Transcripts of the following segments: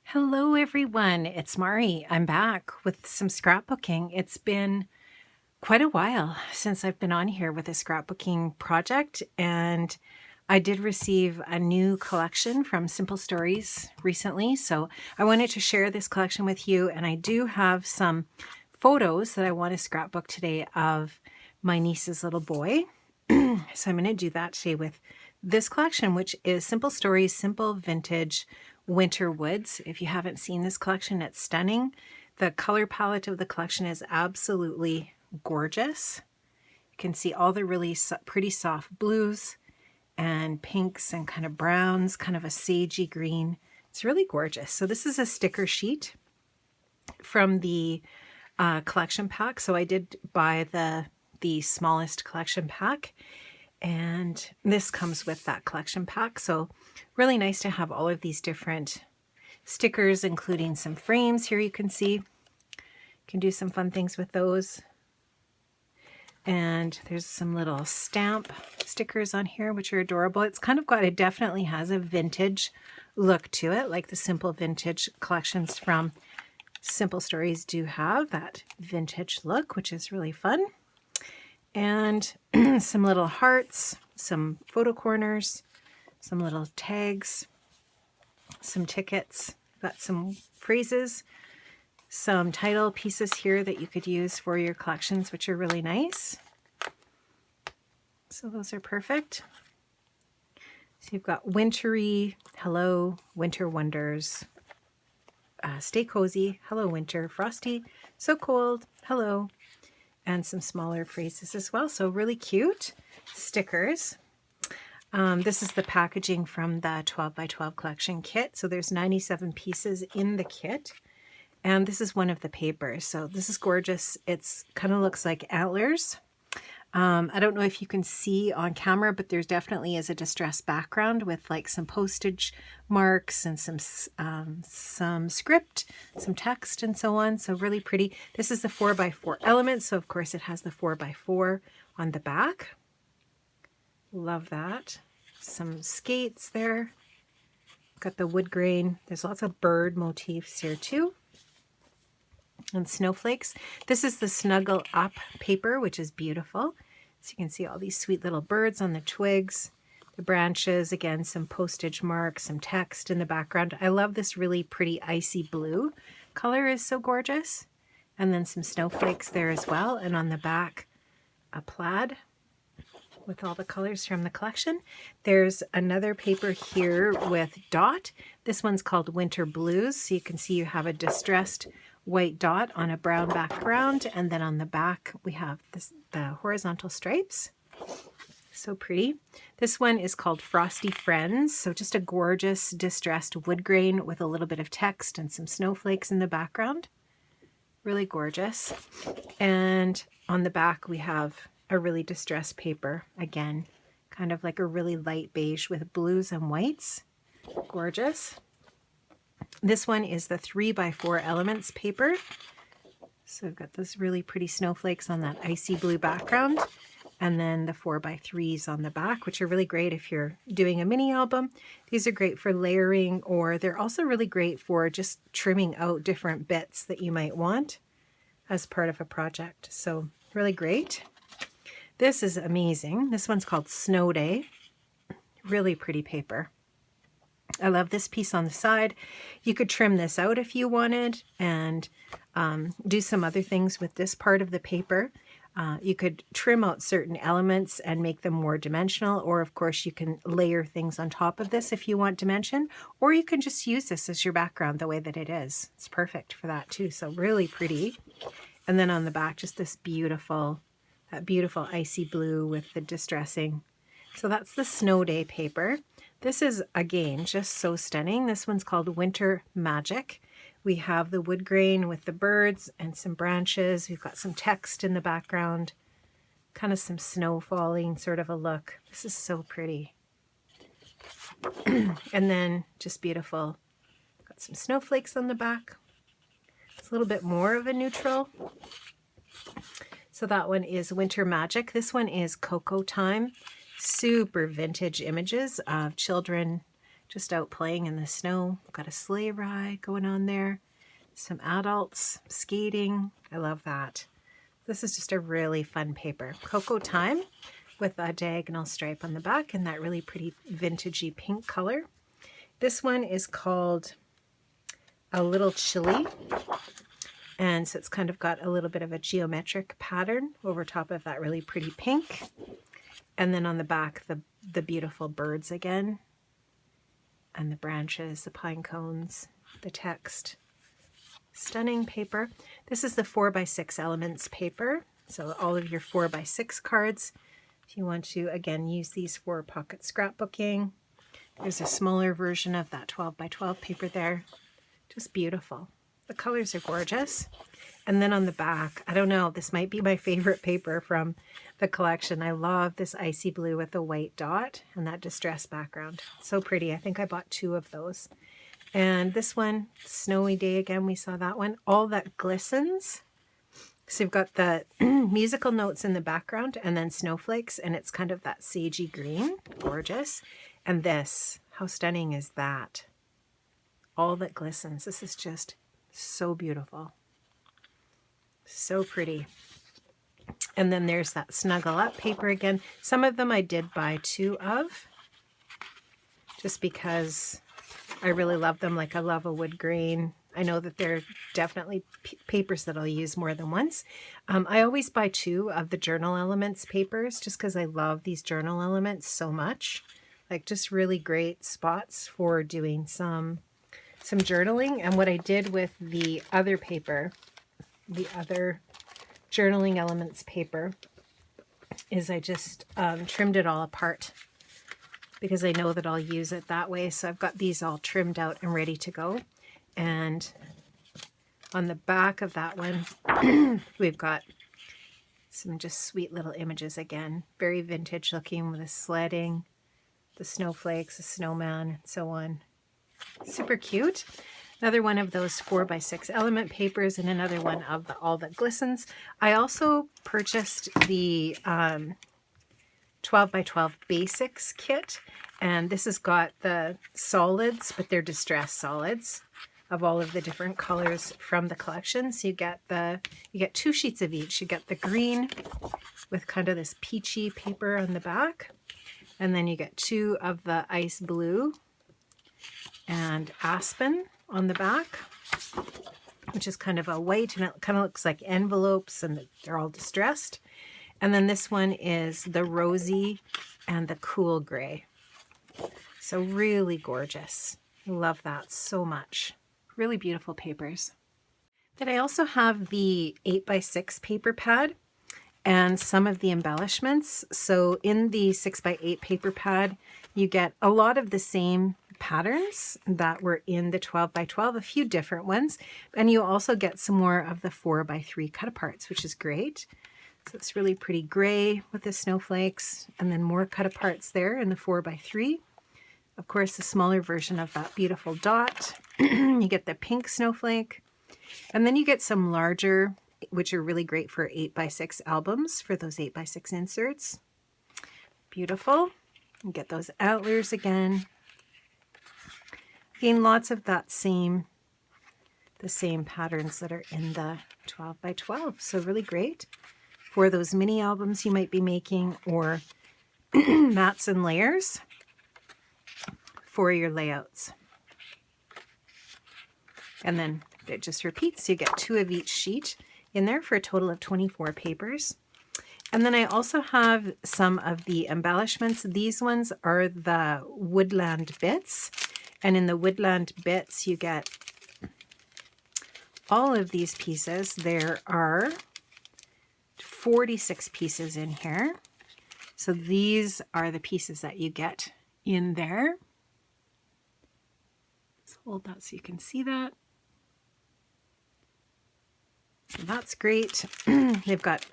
Hello everyone, it's Mari. I'm back with some scrapbooking. It's been quite a while since I've been on here with a scrapbooking project, and I did receive a new collection from Simple Stories recently, so I wanted to share this collection with you. And I do have some photos that I want to scrapbook today of my niece's little boy. So I'm going to do that today with this collection, which is Simple Stories Simple Vintage Winter Woods. If you haven't seen this collection, it's stunning. The color palette of the collection is absolutely gorgeous. You can see all the really pretty soft blues and pinks and kind of browns, kind of a sagey green. It's really gorgeous. So this is a sticker sheet from the collection pack. So I did buy the smallest collection pack, and this comes with that collection pack. So really nice to have all of these different stickers, including some frames here. You can see you can do some fun things with those. And there's some little stamp stickers on here, which are adorable. It's kind of got, it definitely has a vintage look to it, like the simple vintage collections from Simple Stories do have that vintage look, which is really fun. And some little hearts, some photo corners, some little tags, some tickets, got some phrases, some title pieces here that you could use for your collections, which are really nice. So those are perfect. So you've got wintry, hello, winter wonders, stay cozy, hello winter, frosty, so cold, hello, and some smaller phrases as well. So really cute stickers. This is the packaging from the 12 by 12 collection kit. So there's 97 pieces in the kit. And this is one of the papers. So this is gorgeous. It's kind of looks like antlers. I don't know if you can see on camera, but there's definitely is a distressed background with like some postage marks and some script, some text and so on. So really pretty. This is the 4x4 element. So of course it has the 4x4 on the back. Love that. Some skates there. Got the wood grain. There's lots of bird motifs here too. And snowflakes. This is the Snuggle Up paper, which is beautiful. So you can see all these sweet little birds on the twigs, the branches, again, some postage marks, some text in the background. I love this really pretty icy blue color, is so gorgeous. And then some snowflakes there as well. And on the back, a plaid with all the colors from the collection. There's another paper here with dot. This one's called Winter Blues. So you can see you have a distressed white dot on a brown background, and then on the back we have the horizontal stripes. So pretty. This one is called Frosty Friends. So just a gorgeous distressed wood grain with a little bit of text and some snowflakes in the background. Really gorgeous. And on the back we have a really distressed paper, again, kind of like a really light beige with blues and whites. Gorgeous. This one is the 3x4 Elements paper. So we've got those really pretty snowflakes on that icy blue background. And then the 4x3s on the back, which are really great if you're doing a mini album. These are great for layering, or they're also really great for just trimming out different bits that you might want as part of a project. So really great. This is amazing. This one's called Snow Day. Really pretty paper. I love this piece on the side. You could trim this out if you wanted and do some other things with this part of the paper. You could trim out certain elements and make them more dimensional, or of course you can layer things on top of this if you want dimension, or you can just use this as your background the way that it is. It's perfect for that too. So really pretty. And then on the back, just this beautiful, that beautiful icy blue with the distressing. So that's the Snow Day paper. This is, again, just so stunning. This one's called Winter Magic. We have the wood grain with the birds and some branches. We've got some text in the background, kind of some snow falling sort of a look. This is so pretty. And then just beautiful. Got some snowflakes on the back. It's a little bit more of a neutral. So that one is Winter Magic. This one is Cocoa Time. Super vintage images of children just out playing in the snow. Got a sleigh ride going on there. Some adults skating. I love that. This is just a really fun paper. Cocoa Time with a diagonal stripe on the back and that really pretty vintagey pink color. This one is called A Little Chilly. And so it's kind of got a little bit of a geometric pattern over top of that really pretty pink. And then on the back, the beautiful birds again. And the branches, the pine cones, the text. Stunning paper. This is the 4x6 Elements paper. So all of your 4x6 cards. If you want to, again, use these for pocket scrapbooking. There's a smaller version of that 12x12 paper there. Just beautiful. The colors are gorgeous. And then on the back, I don't know, this might be my favorite paper from the collection. I love this icy blue with a white dot and that distressed background. So pretty. I think I bought 2 of those. And this one, Snowy Day again, we saw that one. All That Glistens. So you've got the musical notes in the background and then snowflakes, and it's kind of that sagey green. Gorgeous. And this, how stunning is that? All That Glistens. This is just so beautiful. So pretty. And then there's that Snuggle Up paper again. Some of them I did buy 2 of, just because I really love them. Like I love a wood grain. I know that they're definitely papers that I'll use more than once. I always buy 2 of the Journal Elements papers just because I love these journal elements so much. Like just really great spots for doing some journaling. And what I did with the other paper, the other Journaling Elements paper, is I just trimmed it all apart because I know that I'll use it that way. So I've got these all trimmed out and ready to go. And on the back of that one, we've got some just sweet little images again. Very vintage looking with the sledding, the snowflakes, the snowman, and so on. Super cute. Another one of those 4x6 element papers and another one of the All That Glistens. I also purchased the 12x12 Basics kit, and this has got the solids, but they're distressed solids of all of the different colors from the collection. So you get 2 sheets of each. You get the green with kind of this peachy paper on the back, and then you get 2 of the ice blue and aspen on the back, which is kind of a white, and it kind of looks like envelopes, and they're all distressed. And then this one is the rosy and the cool gray. So really gorgeous. Love that so much. Really beautiful papers. Then I also have the 8x6 paper pad and some of the embellishments. So in the 6x8 paper pad, you get a lot of the same patterns that were in the 12x12, a few different ones. And you also get some more of the 4x3 cut-aparts, which is great. So it's really pretty gray with the snowflakes, and then more cut-aparts there in the 4x3. Of course, the smaller version of that beautiful dot. You get the pink snowflake. And then you get some larger, which are really great for 8x6 albums, for those 8x6 inserts. Beautiful. You get those antlers again. Again, lots of that the same patterns that are in the 12x12. So really great for those mini albums you might be making, or mats and layers for your layouts. And then it just repeats. You get 2 of each sheet in there for a total of 24 papers. And then I also have some of the embellishments. These ones are the Woodland Bits. And in the Woodland Bits, you get all of these pieces. There are 46 pieces in here. So these are the pieces that you get in there. Let's hold that so you can see that. So that's great. They've got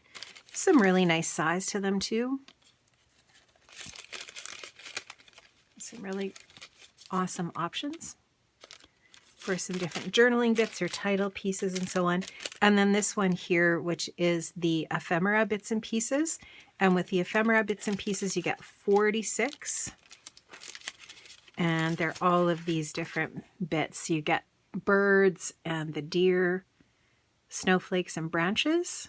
some really nice size to them too. Some really awesome options for some different journaling bits or title pieces and so on. And then this one here, which is the ephemera bits and pieces. And with the ephemera bits and pieces, you get 46. And they're all of these different bits. You get birds and the deer, snowflakes and branches.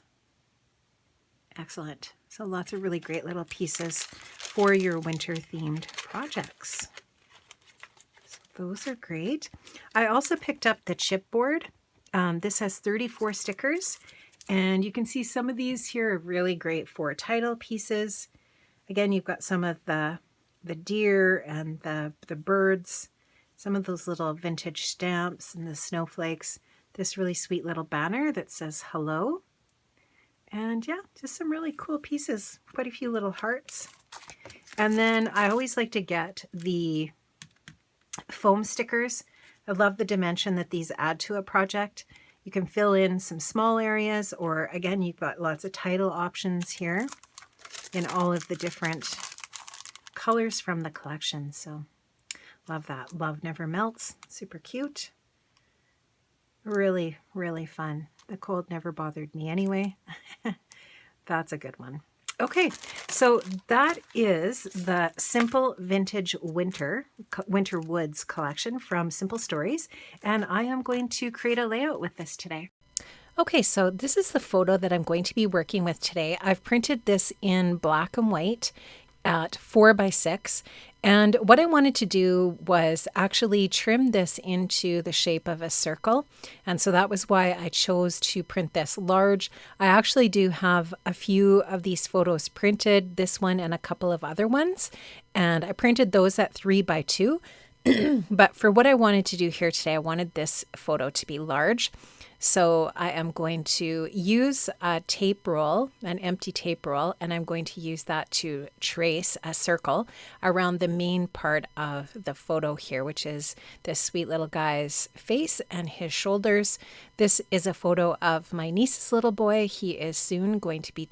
Excellent. So lots of really great little pieces for your winter themed projects. So those are great. I also picked up the chipboard. This has 34 stickers, and you can see some of these here are really great for title pieces. Again, you've got some of the deer and the birds, some of those little vintage stamps and the snowflakes, this really sweet little banner that says hello. And yeah, just some really cool pieces, quite a few little hearts. And then I always like to get the foam stickers. I love the dimension that these add to a project. You can fill in some small areas, or again, you've got lots of title options here in all of the different colors from the collection. So love that. Love never melts. Super cute. Really, really fun. The cold never bothered me anyway. That's a good one. Okay, so that is the Simple Vintage Winter Woods collection from Simple Stories, and I am going to create a layout with this today. Okay, so this is the photo that I'm going to be working with today. I've printed this in black and white at 4x6. And what I wanted to do was actually trim this into the shape of a circle. And so that was why I chose to print this large. I actually do have a few of these photos printed, this one and a couple of other ones. And I printed those at 3x2. But for what I wanted to do here today, I wanted this photo to be large. So I am going to use a tape roll, an empty tape roll, and I'm going to use that to trace a circle around the main part of the photo here, which is this sweet little guy's face and his shoulders. This is a photo of my niece's little boy. He is soon going to be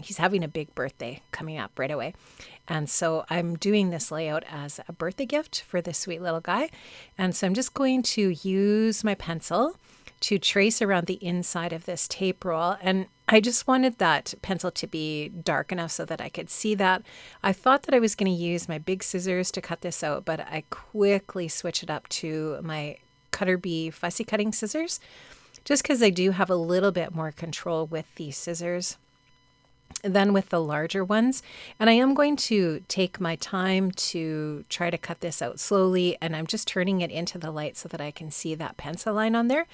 he's having a big birthday coming up right away. And so I'm doing this layout as a birthday gift for this sweet little guy. And so I'm just going to use my pencil to trace around the inside of this tape roll. And I just wanted that pencil to be dark enough so that I could see that. I thought that I was going to use my big scissors to cut this out, but I quickly switched it up to my Cutter Bee fussy cutting scissors, just because I do have a little bit more control with these scissors than with the larger ones. And I am going to take my time to try to cut this out slowly, and I'm just turning it into the light so that I can see that pencil line on there.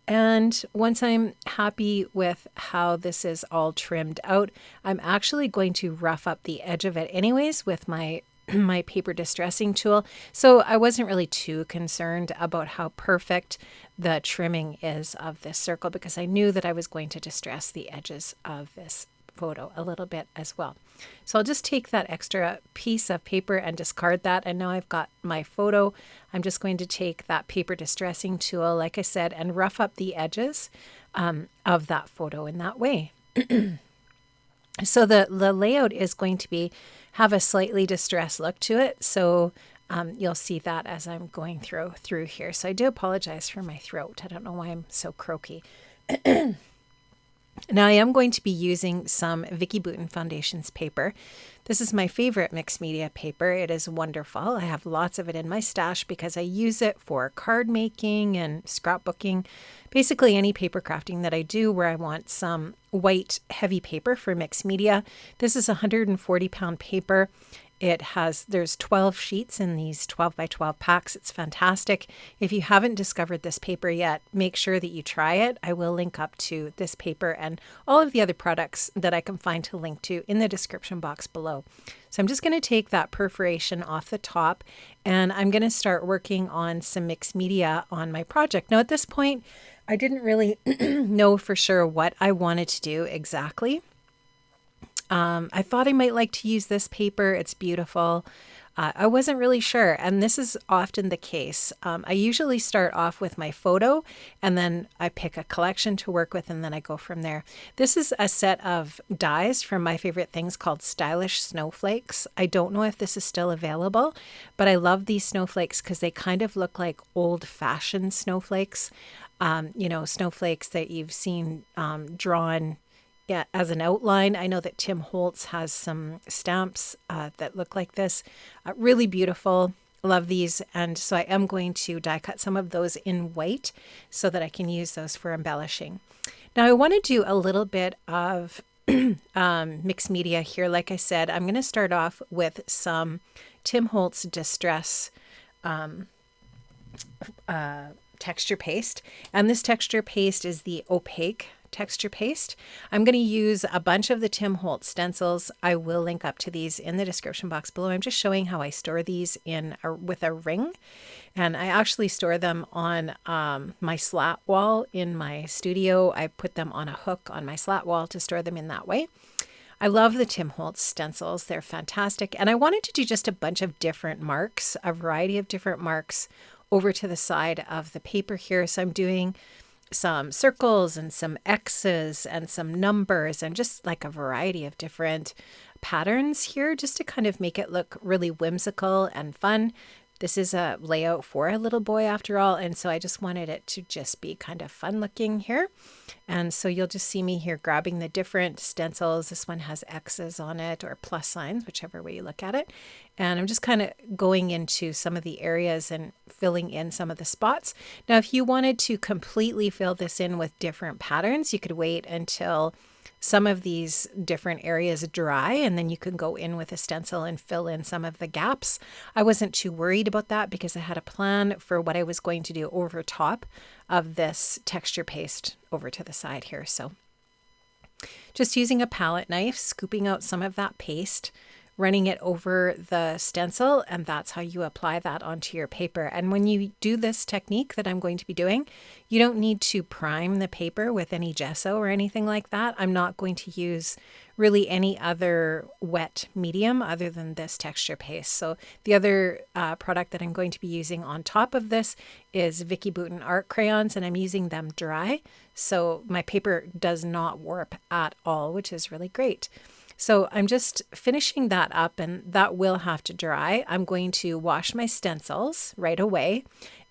And once I'm happy with how this is all trimmed out, I'm actually going to rough up the edge of it anyways with my paper distressing tool. So I wasn't really too concerned about how perfect the trimming is of this circle, because I knew that I was going to distress the edges of this photo a little bit as well. So I'll just take that extra piece of paper and discard that. And now I've got my photo. I'm just going to take that paper distressing tool, like I said, and rough up the edges of that photo in that way. So the layout is going to have a slightly distressed look to it. So you'll see that as I'm going through here. So I do apologize for my throat. I don't know why I'm so croaky. Now I am going to be using some Vicki Boutin Foundations paper. This is my favorite mixed media paper. It is wonderful. I have lots of it in my stash because I use it for card making and scrapbooking. Basically any paper crafting that I do where I want some white heavy paper for mixed media. This is 140-pound paper. There's 12 sheets in these 12x12 packs. It's fantastic. If you haven't discovered this paper yet, make sure that you try it. I will link up to this paper and all of the other products that I can find to link to in the description box below. So I'm just going to take that perforation off the top, and I'm going to start working on some mixed media on my project. Now at this point, I didn't really know for sure what I wanted to do exactly. I thought I might like to use this paper. It's beautiful. I wasn't really sure, and this is often the case. I usually start off with my photo, and then I pick a collection to work with, and then I go from there. This is a set of dies from My Favorite Things called Stylish Snowflakes. I don't know if this is still available, but I love these snowflakes because they kind of look like old-fashioned snowflakes. snowflakes that you've seen drawn as an outline. I know that Tim Holtz has some stamps that look like this. Really beautiful. Love these. And so I am going to die cut some of those in white so that I can use those for embellishing. Now I want to do a little bit of mixed media here. Like I said, I'm going to start off with some Tim Holtz Distress texture paste. And this texture paste is the opaque texture paste. I'm going to use a bunch of the Tim Holtz stencils. I will link up to these in the description box below. I'm just showing how I store these with a ring. And I actually store them on my slat wall in my studio. I put them on a hook on my slat wall to store them in that way. I love the Tim Holtz stencils. They're fantastic. And I wanted to do just a bunch of different marks, a variety of different marks over to the side of the paper here. So I'm doing some circles and some X's and some numbers and just like a variety of different patterns here just to kind of make it look really whimsical and fun. This is a layout for a little boy after all, and so I just wanted it to just be kind of fun looking here. And so you'll just see me here grabbing the different stencils. This one has X's on it or plus signs, whichever way you look at it. And I'm just kind of going into some of the areas and filling in some of the spots. Now, if you wanted to completely fill this in with different patterns, you could wait until some of these different areas dry, and then you can go in with a stencil and fill in some of the gaps. I wasn't too worried about that because I had a plan for what I was going to do over top of this texture paste over to the side here. So just using a palette knife, scooping out some of that paste, running it over the stencil, and that's how you apply that onto your paper. And when you do this technique that I'm going to be doing, you don't need to prime the paper with any gesso or anything like that. I'm not going to use really any other wet medium other than this texture paste. So the other product that I'm going to be using on top of this is Vicki Boutin art crayons, and I'm using them dry. So my paper does not warp at all, which is really great. So I'm just finishing that up, and that will have to dry. I'm going to wash my stencils right away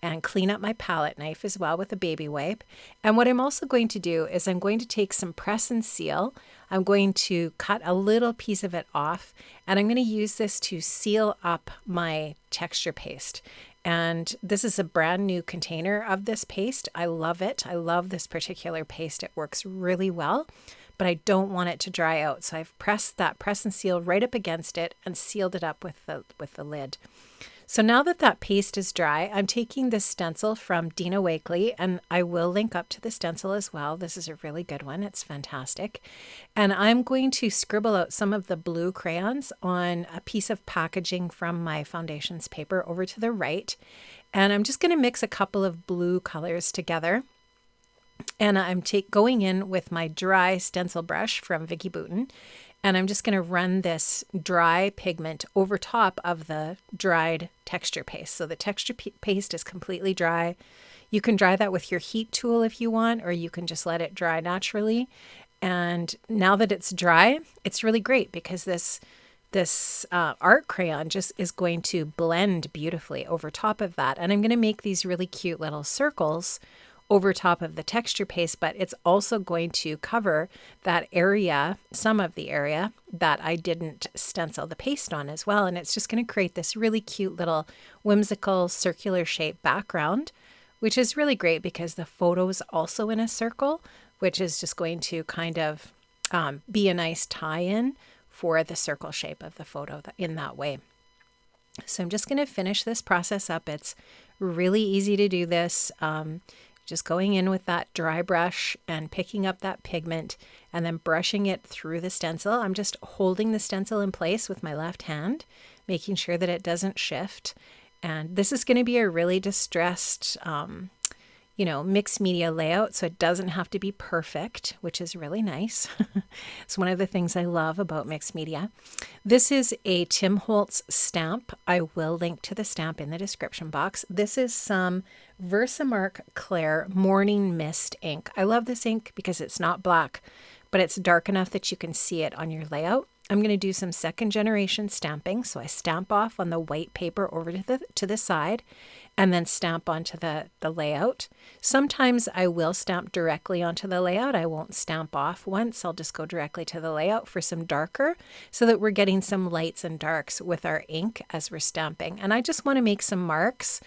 and clean up my palette knife as well with a baby wipe. And what I'm also going to do is I'm going to take some press and seal. I'm going to cut a little piece of it off, and I'm going to use this to seal up my texture paste. And this is a brand new container of this paste. I love it. I love this particular paste. It works really well, but I don't want it to dry out. So I've pressed that press and seal right up against it and sealed it up with the lid. So now that that paste is dry, I'm taking this stencil from Dina Wakley, and I will link up to the stencil as well. This is a really good one. It's fantastic. And I'm going to scribble out some of the blue crayons on a piece of packaging from my foundations paper over to the right. And I'm just going to mix a couple of blue colors together. And I'm going in with my dry stencil brush from Vicki Boutin, and I'm just going to run this dry pigment over top of the dried texture paste. So the texture paste is completely dry. You can dry that with your heat tool if you want, or you can just let it dry naturally. And now that it's dry, it's really great because this art crayon just is going to blend beautifully over top of that. And I'm going to make these really cute little circles over top of the texture paste, but it's also going to cover that area, some of the area that I didn't stencil the paste on as well. And it's just going to create this really cute little whimsical circular shape background, which is really great because the photo's also in a circle, which is just going to kind of be a nice tie-in for the circle shape of the photo in that way. So I'm just going to finish this process up. It's really easy to do this. Just going in with that dry brush and picking up that pigment and then brushing it through the stencil. I'm just holding the stencil in place with my left hand, making sure that it doesn't shift. And this is going to be a really distressed, mixed media layout, so it doesn't have to be perfect, which is really nice. It's one of the things I love about mixed media. This is a Tim Holtz stamp. I will link to the stamp in the description box. This is some Versamark Claire Morning Mist ink. I love this ink because it's not black, but it's dark enough that you can see it on your layout. I'm going to do some second generation stamping. So I stamp off on the white paper over to the side, and then stamp onto the layout. Sometimes I will stamp directly onto the layout. I won't stamp off once. I'll just go directly to the layout for some darker so that we're getting some lights and darks with our ink as we're stamping. And I just want to make some marks.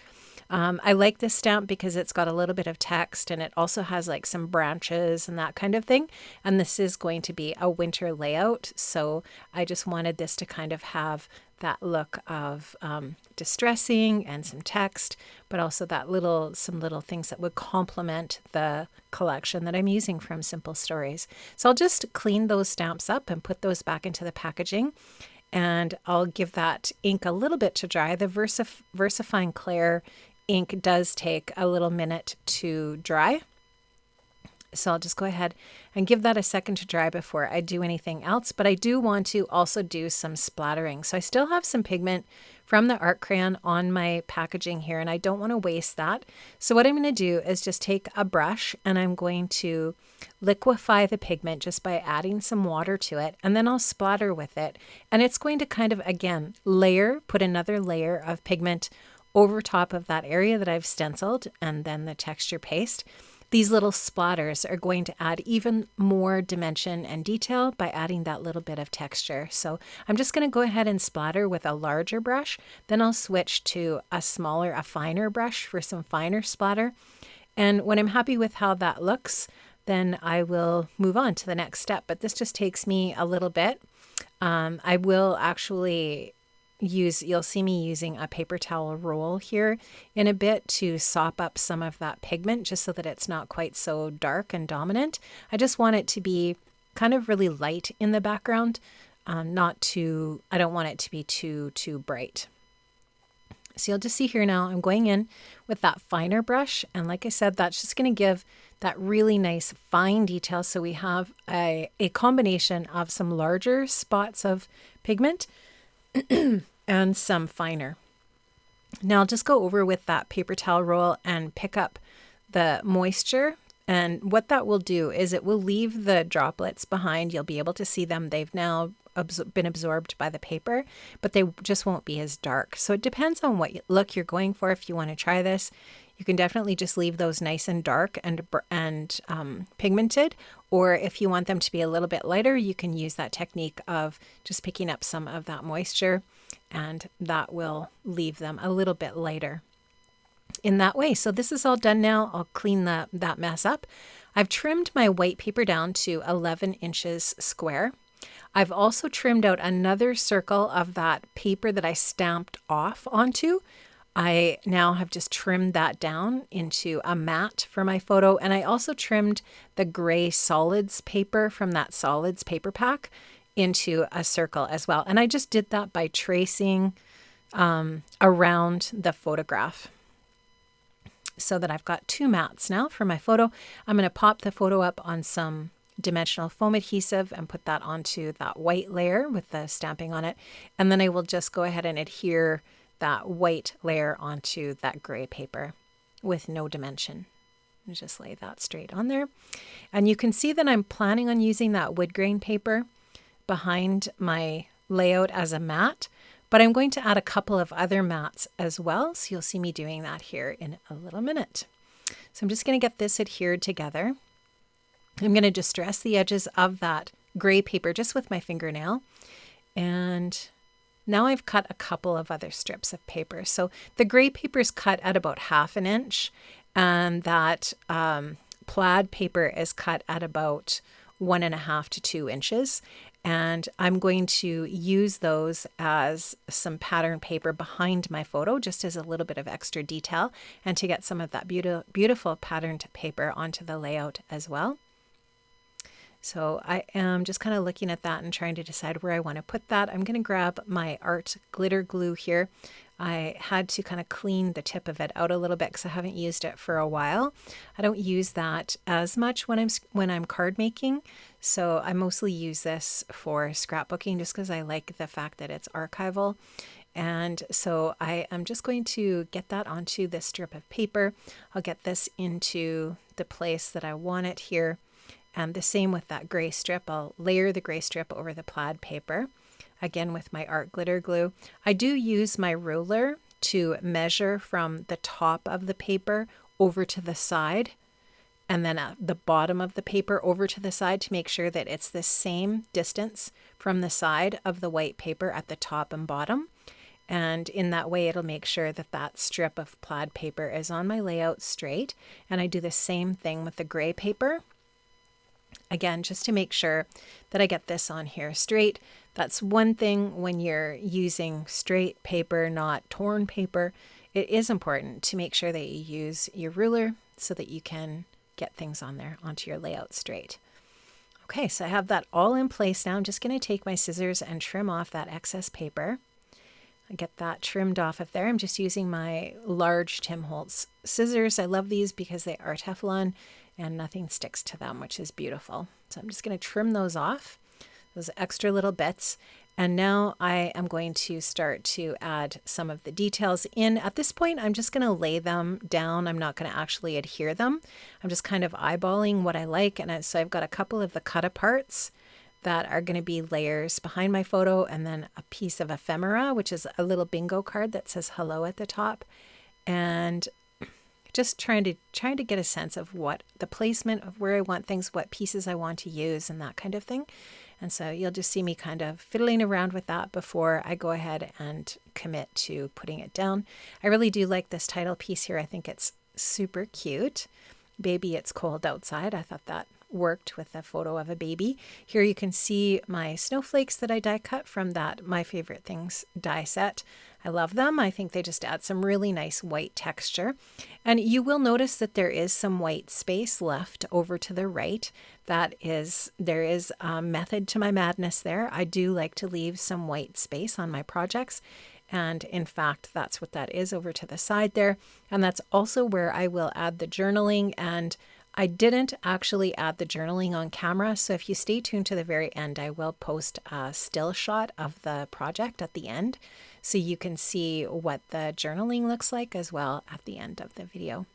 I like this stamp because it's got a little bit of text and it also has like some branches and that kind of thing. And this is going to be a winter layout. So I just wanted this to kind of have that look of distressing and some text, but also that some little things that would complement the collection that I'm using from Simple Stories. So I'll just clean those stamps up and put those back into the packaging. And I'll give that ink a little bit to dry. The VersaFine Clair ink does take a little minute to dry. So I'll just go ahead and give that a second to dry before I do anything else. But I do want to also do some splattering. So I still have some pigment from the art crayon on my packaging here, and I don't want to waste that. So what I'm going to do is just take a brush and I'm going to liquefy the pigment just by adding some water to it, and then I'll splatter with it. And it's going to kind of, again, put another layer of pigment over top of that area that I've stenciled and then the texture paste. These little splatters are going to add even more dimension and detail by adding that little bit of texture. So I'm just going to go ahead and splatter with a larger brush. Then I'll switch to a finer brush for some finer splatter. And when I'm happy with how that looks, then I will move on to the next step. But this just takes me a little bit. I will actually you'll see me using a paper towel roll here in a bit to sop up some of that pigment just so that it's not quite so dark and dominant. I just want it to be kind of really light in the background, I don't want it to be too bright. So you'll just see here now I'm going in with that finer brush, and like I said, that's just going to give that really nice fine detail. So we have a combination of some larger spots of pigment and some finer. Now I'll just go over with that paper towel roll and pick up the moisture. And what that will do is it will leave the droplets behind. You'll be able to see them. They've now been absorbed by the paper, but they just won't be as dark. So it depends on what look you're going for. If you want to try this, you can definitely just leave those nice and dark and pigmented. Or if you want them to be a little bit lighter, you can use that technique of just picking up some of that moisture, and that will leave them a little bit lighter in that way. So this is all done now. I'll clean that mess up. I've trimmed my white paper down to 11 inches square. I've also trimmed out another circle of that paper that I stamped off onto. I now have just trimmed that down into a mat for my photo. And I also trimmed the gray solids paper from that solids paper pack into a circle as well. And I just did that by tracing around the photograph, so that I've got two mats now for my photo. I'm going to pop the photo up on some dimensional foam adhesive and put that onto that white layer with the stamping on it. And then I will just go ahead and adhere that white layer onto that gray paper with no dimension. And just lay that straight on there. And you can see that I'm planning on using that wood grain paper behind my layout as a mat, but I'm going to add a couple of other mats as well. So you'll see me doing that here in a little minute. So I'm just going to get this adhered together. I'm going to distress the edges of that gray paper just with my fingernail. And now I've cut a couple of other strips of paper. So the gray paper is cut at about 1/2 inch, and that plaid paper is cut at about 1.5 to 2 inches. And I'm going to use those as some pattern paper behind my photo, just as a little bit of extra detail and to get some of that beautiful patterned paper onto the layout as well. So I am just kind of looking at that and trying to decide where I want to put that. I'm going to grab my art glitter glue here. I had to kind of clean the tip of it out a little bit because I haven't used it for a while. I don't use that as much when I'm card making. So I mostly use this for scrapbooking just because I like the fact that it's archival. And so I am just going to get that onto this strip of paper. I'll get this into the place that I want it here. And the same with that gray strip. I'll layer the gray strip over the plaid paper, again with my art glitter glue. I do use my ruler to measure from the top of the paper over to the side, and then at the bottom of the paper over to the side to make sure that it's the same distance from the side of the white paper at the top and bottom. And in that way, it'll make sure that that strip of plaid paper is on my layout straight. And I do the same thing with the gray paper. Again, just to make sure that I get this on here straight. That's one thing when you're using straight paper, not torn paper. It is important to make sure that you use your ruler so that you can get things on there onto your layout straight. Okay, so I have that all in place now. I'm just going to take my scissors and trim off that excess paper. I get that trimmed off of there. I'm just using my large Tim Holtz scissors. I love these because they are Teflon and nothing sticks to them, which is beautiful. So I'm just going to trim those off, those extra little bits. And now I am going to start to add some of the details in. At this point, I'm just going to lay them down. I'm not going to actually adhere them. I'm just kind of eyeballing what I like. And so I've got a couple of the cut aparts that are going to be layers behind my photo, and then a piece of ephemera, which is a little bingo card that says hello at the top. And just trying to get a sense of what the placement of where I want things, what pieces I want to use, and that kind of thing. And so you'll just see me kind of fiddling around with that before I go ahead and commit to putting it down. I really do like this title piece here. I think it's super cute. Baby, it's cold outside. I thought that worked with a photo of a baby. Here you can see my snowflakes that I die cut from that My Favorite Things die set. I love them. I think they just add some really nice white texture. And you will notice that there is some white space left over to the right. There is a method to my madness there. I do like to leave some white space on my projects. And in fact, that's what that is over to the side there. And that's also where I will add the journaling. And I didn't actually add the journaling on camera, so if you stay tuned to the very end, I will post a still shot of the project at the end, so you can see what the journaling looks like as well at the end of the video.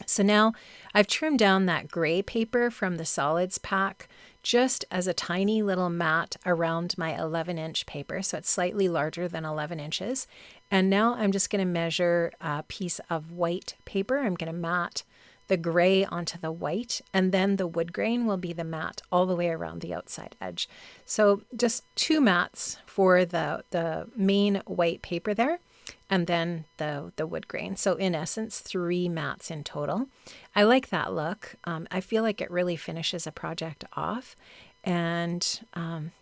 So now I've trimmed down that gray paper from the solids pack just as a tiny little mat around my 11-inch paper, so it's slightly larger than 11 inches. And now I'm just going to measure a piece of white paper. I'm going to mat the gray onto the white, and then the wood grain will be the mat all the way around the outside edge. So just 2 mats for the main white paper there, and then the wood grain. So in essence, 3 mats in total. I like that look. I feel like it really finishes a project off. And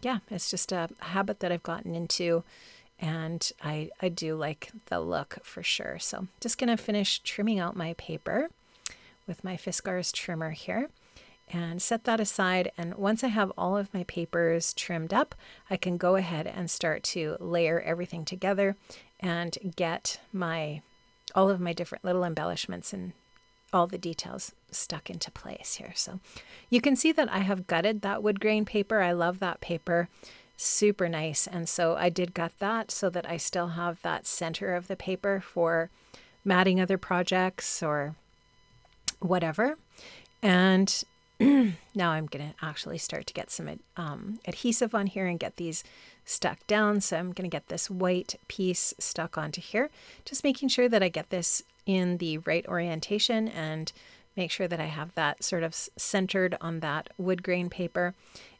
yeah, it's just a habit that I've gotten into, and I do like the look for sure. So just going to finish trimming out my paper with my Fiskars trimmer here and set that aside. And once I have all of my papers trimmed up, I can go ahead and start to layer everything together and get all of my different little embellishments and all the details stuck into place here. So you can see that I have gutted that wood grain paper. I love that paper. Super nice. And so I did gut that so that I still have that center of the paper for matting other projects or whatever. And now I'm going to actually start to get some adhesive on here and get these stuck down. So I'm going to get this white piece stuck onto here, just making sure that I get this in the right orientation and make sure that I have that sort of centered on that wood grain paper.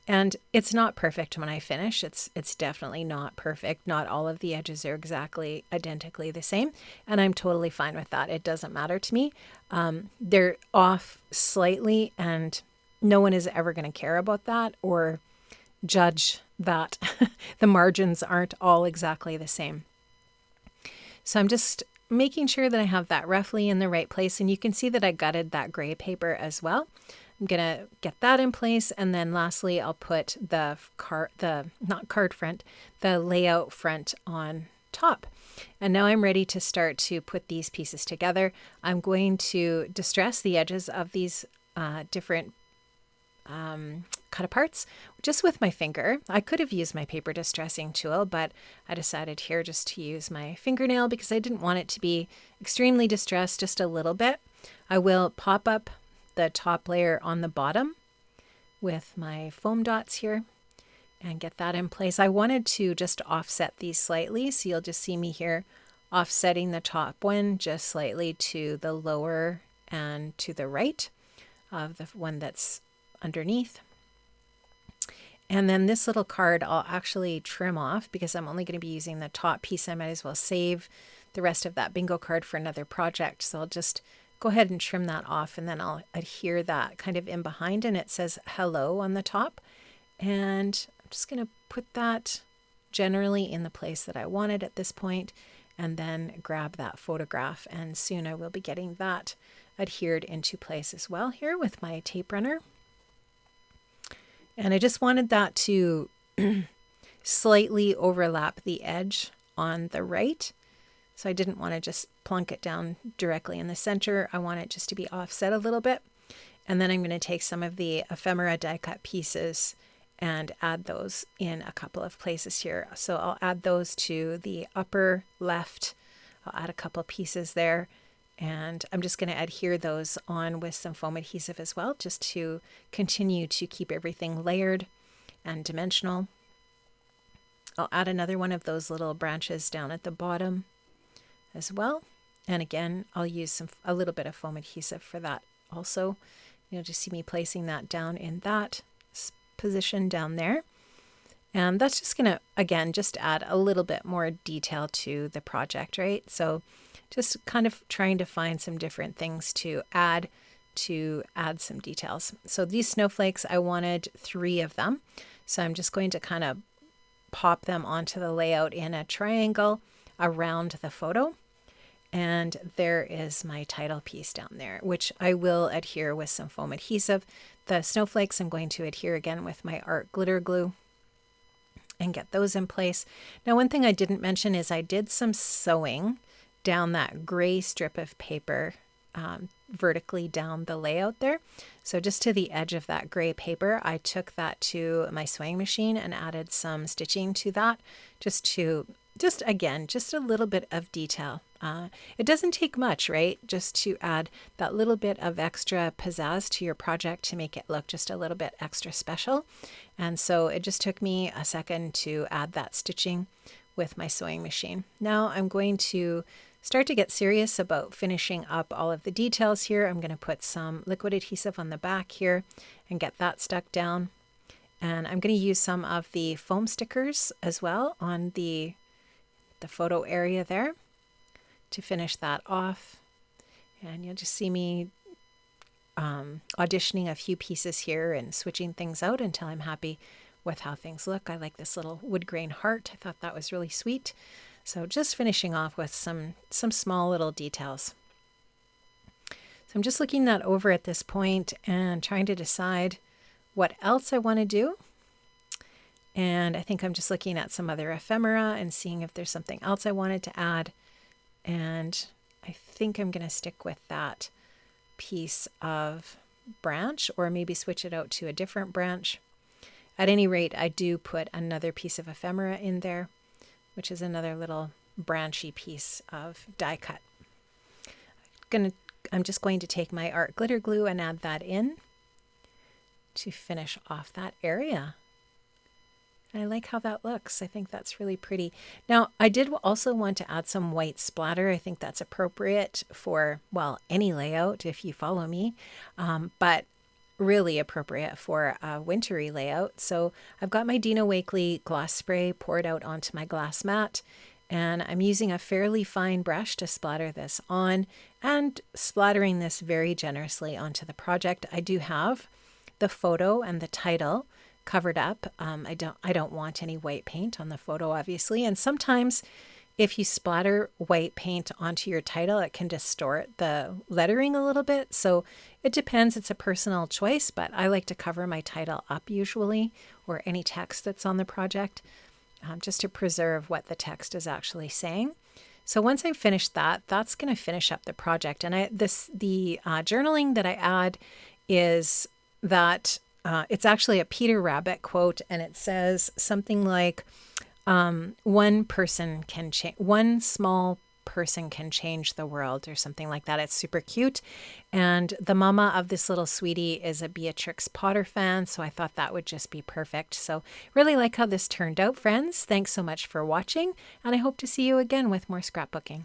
And it's not perfect when I finish. It's definitely not perfect. Not all of the edges are exactly identically the same. And I'm totally fine with that. It doesn't matter to me. They're off slightly, and no one is ever going to care about that or judge that the margins aren't all exactly the same. So I'm just making sure that I have that roughly in the right place. And you can see that I gutted that gray paper as well. I'm going to get that in place. And then lastly, I'll put the layout front on top. And now I'm ready to start to put these pieces together. I'm going to distress the edges of these different cut aparts just with my finger. I could have used my paper distressing tool, but I decided here just to use my fingernail because I didn't want it to be extremely distressed, just a little bit. I will pop up the top layer on the bottom with my foam dots here and get that in place. I wanted to just offset these slightly, so you'll just see me here offsetting the top one just slightly to the lower and to the right of the one that's underneath. And then this little card I'll actually trim off because I'm only going to be using the top piece. I might as well save the rest of that bingo card for another project. So I'll just go ahead and trim that off, and then I'll adhere that kind of in behind, and it says hello on the top. And I'm just going to put that generally in the place that I wanted at this point, and then grab that photograph, and soon I will be getting that adhered into place as well here with my tape runner. And I just wanted that to slightly overlap the edge on the right. So I didn't want to just plunk it down directly in the center. I want it just to be offset a little bit. And then I'm going to take some of the ephemera die cut pieces and add those in a couple of places here. So I'll add those to the upper left. I'll add a couple pieces there. And I'm just going to adhere those on with some foam adhesive as well, just to continue to keep everything layered and dimensional. I'll add another one of those little branches down at the bottom as well. And again, I'll use a little bit of foam adhesive for that also. You'll just see me placing that down in that position down there. And that's just going to, again, just add a little bit more detail to the project, right? So just kind of trying to find some different things to add some details. So these snowflakes, I wanted 3 of them. So I'm just going to kind of pop them onto the layout in a triangle around the photo. And there is my title piece down there, which I will adhere with some foam adhesive. The snowflakes I'm going to adhere again with my art glitter glue and get those in place. Now, one thing I didn't mention is I did some sewing down that gray strip of paper vertically down the layout there. So just to the edge of that gray paper, I took that to my sewing machine and added some stitching to that, just a little bit of detail. It doesn't take much, right? Just to add that little bit of extra pizzazz to your project to make it look just a little bit extra special. And so it just took me a second to add that stitching with my sewing machine. Now I'm going to start to get serious about finishing up all of the details here. I'm going to put some liquid adhesive on the back here and get that stuck down. And I'm going to use some of the foam stickers as well on the photo area there to finish that off. And you'll just see me auditioning a few pieces here and switching things out until I'm happy with how things look. I like this little wood grain heart. I thought that was really sweet. So just finishing off with some small little details. So I'm just looking that over at this point and trying to decide what else I want to do. And I think I'm just looking at some other ephemera and seeing if there's something else I wanted to add. And I think I'm going to stick with that piece of branch, or maybe switch it out to a different branch. At any rate, I do put another piece of ephemera in there, which is another little branchy piece of die cut. I'm just going to take my art glitter glue and add that in to finish off that area. And I like how that looks. I think that's really pretty. Now, I did also want to add some white splatter. I think that's appropriate for, well, any layout if you follow me, but really appropriate for a wintry layout. So I've got my Dino Wakley gloss spray poured out onto my glass mat, and I'm using a fairly fine brush to splatter this on and splattering this very generously onto the project. I do have the photo and the title covered up. I don't want any white paint on the photo, obviously. And sometimes if you splatter white paint onto your title, it can distort the lettering a little bit. So it depends. It's a personal choice, but I like to cover my title up usually, or any text that's on the project, just to preserve what the text is actually saying. So once I've finished that, that's going to finish up the project. And the journaling that I add is that it's actually a Peter Rabbit quote, and it says something like, one small person can change the world or something like that. It's super cute. And the mama of this little sweetie is a Beatrix Potter fan, so I thought that would just be perfect. So really like how this turned out, friends. Thanks so much for watching, and I hope to see you again with more scrapbooking.